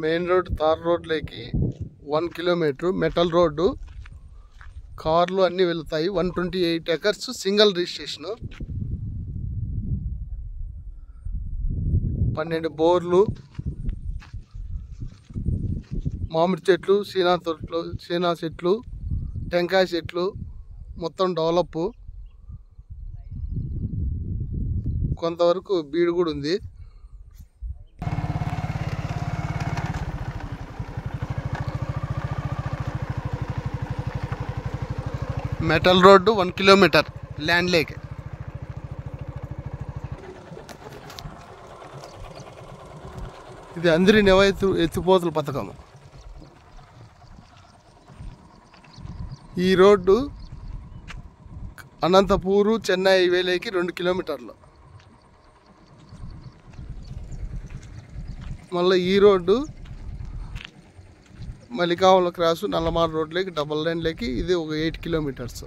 Main road tar రోడ్లోకి 1 kilometre metal road, కార్లు అన్నీ వెళ్తాయి. 128 ఎకర్స్ సింగిల్ రిజిస్ట్రేషను, 12 బోర్లు, మామిడి చెట్లు, సీనా చెట్లు, టెంకాయ చెట్లు, మొత్తం డెవలప్. కొంతవరకు బీడు కూడా ఉంది. Metal road 1 kilometre land lake. ఇది అందరి ఎత్తిపోతల పథకం. ఈ రోడ్డు అనంతపూరు చెన్నై హైవేలోకి 2 కిలోమీటర్లు. మళ్ళీ ఈ రోడ్డు మలికావుల క్రాసు నల్లమాడ రోడ్లోకి డబల్ లైన్లోకి ఇది ఒక 8 కిలోమీటర్స్.